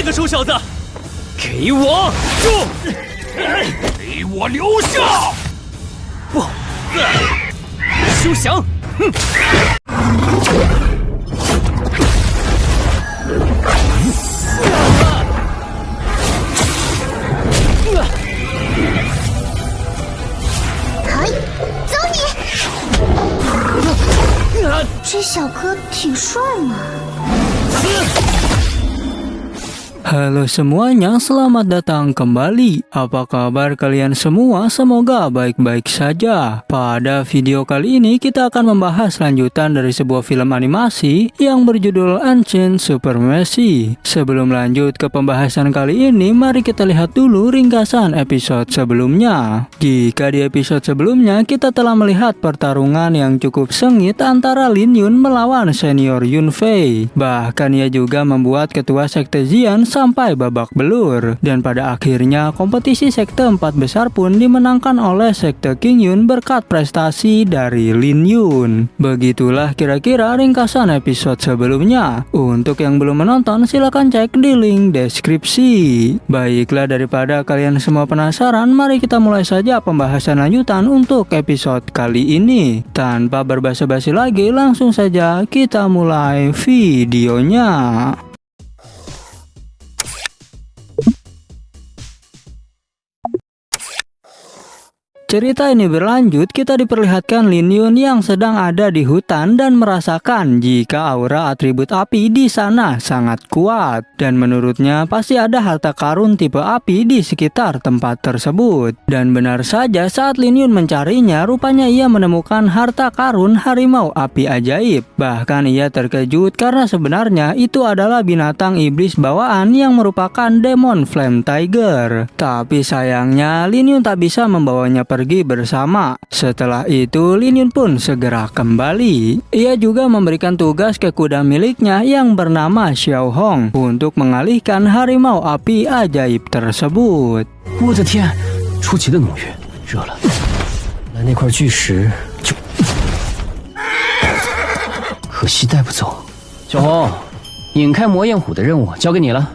这个臭小子，给我住！给我留下！不，休想！哼！走你！这小哥挺帅嘛。Halo semuanya, selamat datang kembali. Apa kabar kalian semua? Semoga baik-baik saja. Pada video kali ini kita akan membahas lanjutan dari sebuah film animasi yang berjudul Ancient Supremacy. Sebelum lanjut ke pembahasan kali ini, mari kita lihat dulu ringkasan episode sebelumnya. Jika di episode sebelumnya kita telah melihat pertarungan yang cukup sengit antara Lin Yun melawan senior Yun Fei. Bahkan ia juga membuat ketua sekte Xian sampai babak belur, dan pada akhirnya kompetisi sekte 4 besar pun dimenangkan oleh sekte King Yun berkat prestasi dari Lin Yun. Begitulah kira-kira ringkasan episode sebelumnya. Untuk yang belum menonton silahkan cek di link deskripsi. Baiklah, daripada kalian semua penasaran, mari kita mulai saja pembahasan lanjutan untuk episode kali ini. Tanpa berbasa-basi lagi, langsung saja kita mulai videonya. Cerita ini berlanjut, kita diperlihatkan Lin Yun yang sedang ada di hutan dan merasakan jika aura atribut api di sana sangat kuat. Dan menurutnya pasti ada harta karun tipe api di sekitar tempat tersebut. Dan benar saja saat Lin Yun mencarinya, rupanya ia menemukan harta karun harimau api ajaib. Bahkan ia terkejut karena sebenarnya itu adalah binatang iblis bawaan yang merupakan Demon Flame Tiger. Tapi sayangnya Lin Yun tak bisa membawanya pergi bersama. Setelah itu Lin Yun pun segera kembali. Ia juga memberikan tugas ke kuda miliknya yang bernama Xiao Hong untuk mengalihkan harimau api ajaib tersebut. 我的天，出奇的浓郁，热了，来那块巨石就，可惜带不走。小红，引开魔焰虎的任务交给你了。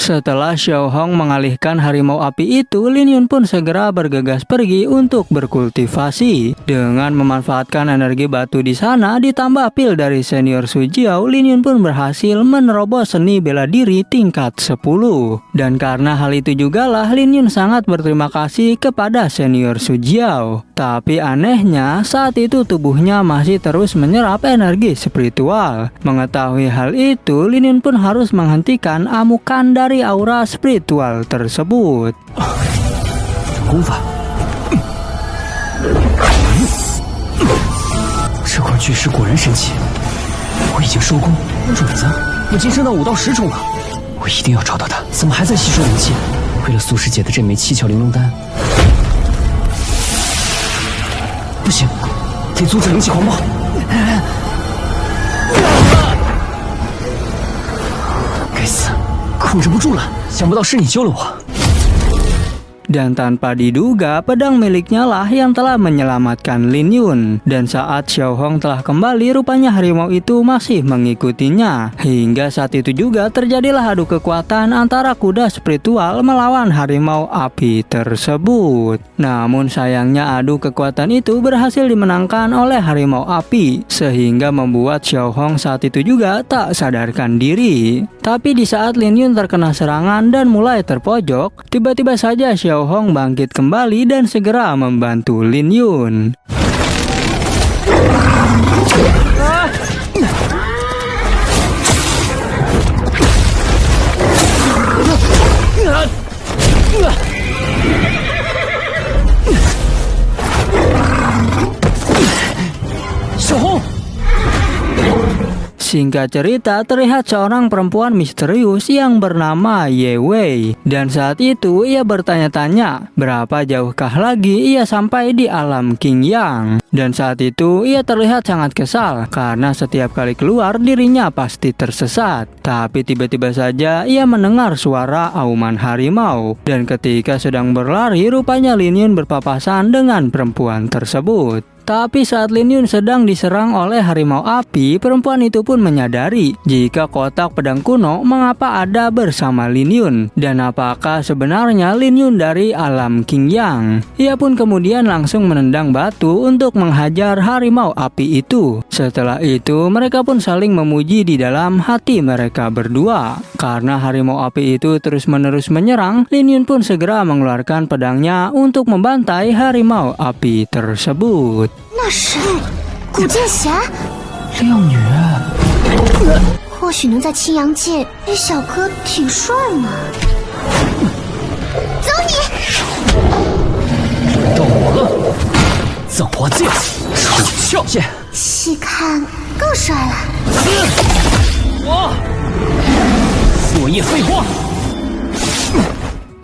Setelah Xiao Hong mengalihkan harimau api itu, Lin Yun pun segera bergegas pergi untuk berkultivasi. Dengan memanfaatkan energi batu di sana ditambah pil dari senior Su Jiao, Lin Yun pun berhasil menerobos seni bela diri tingkat 10. Dan karena hal itu jugalah Lin Yun sangat berterima kasih kepada senior Su Jiao. Tapi anehnya saat itu tubuhnya masih terus menyerap energi spiritual. Mengetahui hal itu, Lin Yun pun harus menghentikan amukan dari aura spiritual tersebut. 功法，这块巨石果然神奇，我已经收工，种子已经升到5到10种了，我一定要找到它，怎么还在吸收灵气？为了苏师姐的这枚七窍玲珑丹，不行，得阻止灵气狂暴。该死！ 控制不住了，想不到是你救了我。 Dan tanpa diduga, pedang miliknya lah yang telah menyelamatkan Lin Yun. Dan saat Xiao Hong telah kembali, rupanya harimau itu masih mengikutinya. Hingga saat itu juga terjadilah adu kekuatan antara kuda spiritual melawan harimau api tersebut. Namun sayangnya adu kekuatan itu berhasil dimenangkan oleh harimau api, sehingga membuat Xiao Hong saat itu juga tak sadarkan diri. Tapi di saat Lin Yun terkena serangan dan mulai terpojok, tiba-tiba saja Xiao Hong bangkit kembali dan segera membantu Lin Yun. Singkat cerita, terlihat seorang perempuan misterius yang bernama Ye Wei. Dan saat itu ia bertanya-tanya berapa jauhkah lagi ia sampai di alam King Yang. Dan saat itu ia terlihat sangat kesal karena setiap kali keluar dirinya pasti tersesat. Tapi tiba-tiba saja ia mendengar suara auman harimau. Dan ketika sedang berlari, rupanya Lin Yun berpapasan dengan perempuan tersebut. Tapi saat Lin Yun sedang diserang oleh harimau api, perempuan itu pun menyadari jika kotak pedang kuno mengapa ada bersama Lin Yun. Dan apakah sebenarnya Lin Yun dari alam King Yang. Ia pun kemudian langsung menendang batu untuk menghajar harimau api itu. Setelah itu mereka pun saling memuji di dalam hati mereka berdua. Karena harimau api itu terus-menerus menyerang, Lin Yun pun segera mengeluarkan pedangnya untuk membantai harimau api tersebut. 那是古剑侠，靓女，或许能在青阳界，这小哥挺帅嘛。走你！到我了，葬花剑，出鞘剑，细看更帅了。我落叶飞花。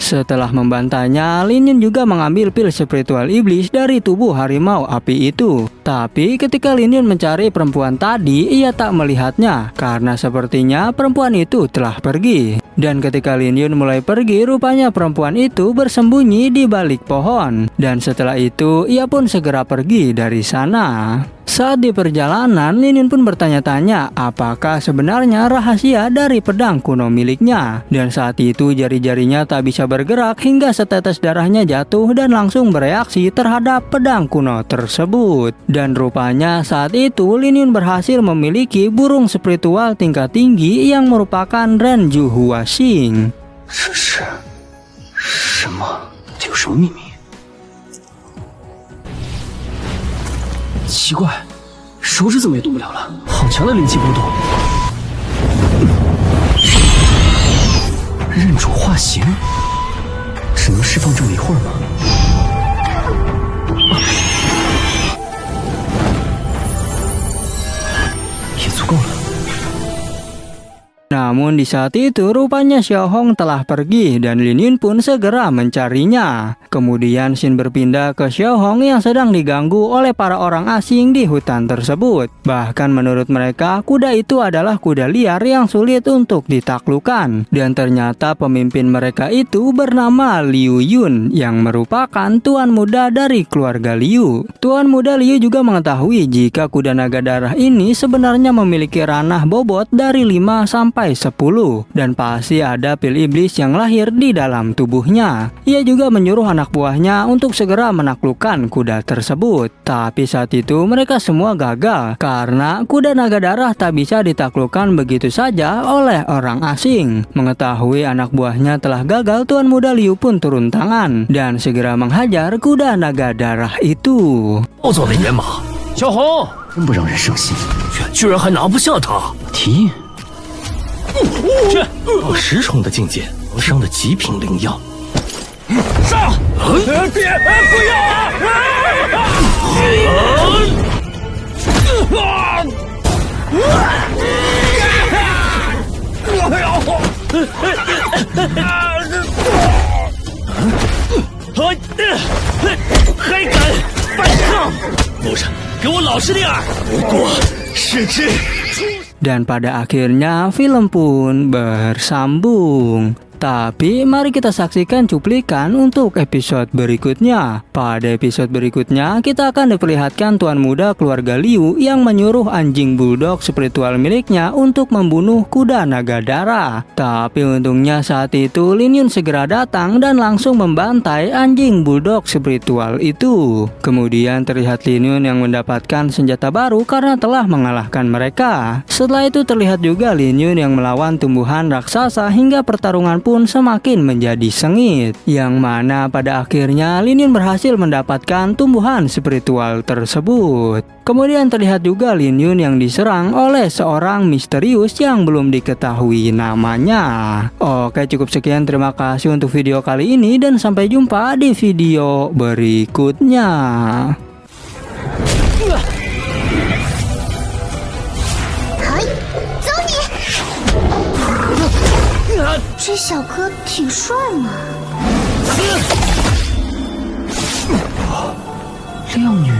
Setelah membantainya, Lin Yun juga mengambil pil spiritual iblis dari tubuh harimau api itu. Tapi ketika Lin Yun mencari perempuan tadi, ia tak melihatnya karena sepertinya perempuan itu telah pergi. Dan ketika Lin Yun mulai pergi, rupanya perempuan itu bersembunyi di balik pohon. Dan setelah itu, ia pun segera pergi dari sana. Saat di perjalanan, Lin Yun pun bertanya-tanya apakah sebenarnya rahasia dari pedang kuno miliknya. Dan saat itu jari-jarinya tak bisa bergerak hingga setetes darahnya jatuh dan langsung bereaksi terhadap pedang kuno tersebut. Dan rupanya saat itu Lin Yun berhasil memiliki burung spiritual tingkat tinggi yang merupakan Renju Huaxing. 这是什么？这有什么秘密？ 奇怪，手指怎么也动不了了？好强的灵气波动！认主化形，只能释放这么一会儿吗？也足够了。 Namun di saat itu rupanya Xiao Hong telah pergi dan Lin Yun pun segera mencarinya. Kemudian Xin berpindah ke Xiao Hong yang sedang diganggu oleh para orang asing di hutan tersebut. Bahkan menurut mereka kuda itu adalah kuda liar yang sulit untuk ditaklukkan. Dan ternyata pemimpin mereka itu bernama Liu Yun yang merupakan tuan muda dari keluarga Liu. Tuan muda Liu juga mengetahui jika kuda naga darah ini sebenarnya memiliki ranah bobot dari 5 sampai 10 dan pasti ada pil iblis yang lahir di dalam tubuhnya. Ia juga menyuruh anak buahnya untuk segera menaklukkan kuda tersebut. Tapi saat itu mereka semua gagal karena kuda naga darah tak bisa ditaklukkan begitu saja oleh orang asing. Mengetahui anak buahnya telah gagal, tuan muda Liu pun turun tangan dan segera menghajar kuda naga darah itu. 暴躁的野马，小红，真不让人省心。居然还拿不下他！提。 到10重的境界，能伤的极品灵药。上！别！不要还敢反抗！路上给我老实点儿！不过是只。 Dan pada akhirnya film pun bersambung. Tapi mari kita saksikan cuplikan untuk episode berikutnya. Pada episode berikutnya kita akan diperlihatkan tuan muda keluarga Liu yang menyuruh anjing bulldog spiritual miliknya untuk membunuh kuda naga darah. Tapi untungnya saat itu Lin Yun segera datang dan langsung membantai anjing bulldog spiritual itu. Kemudian terlihat Lin Yun yang mendapatkan senjata baru karena telah mengalahkan mereka. Setelah itu terlihat juga Lin Yun yang melawan tumbuhan raksasa hingga pertarungan pun semakin menjadi sengit, yang mana pada akhirnya Lin Yun berhasil mendapatkan tumbuhan spiritual tersebut. Kemudian terlihat juga Lin Yun yang diserang oleh seorang misterius yang belum diketahui namanya. Oke, cukup sekian, terima kasih untuk video kali ini dan sampai jumpa di video berikutnya. Hai. 这小哥挺帅嘛。靓女。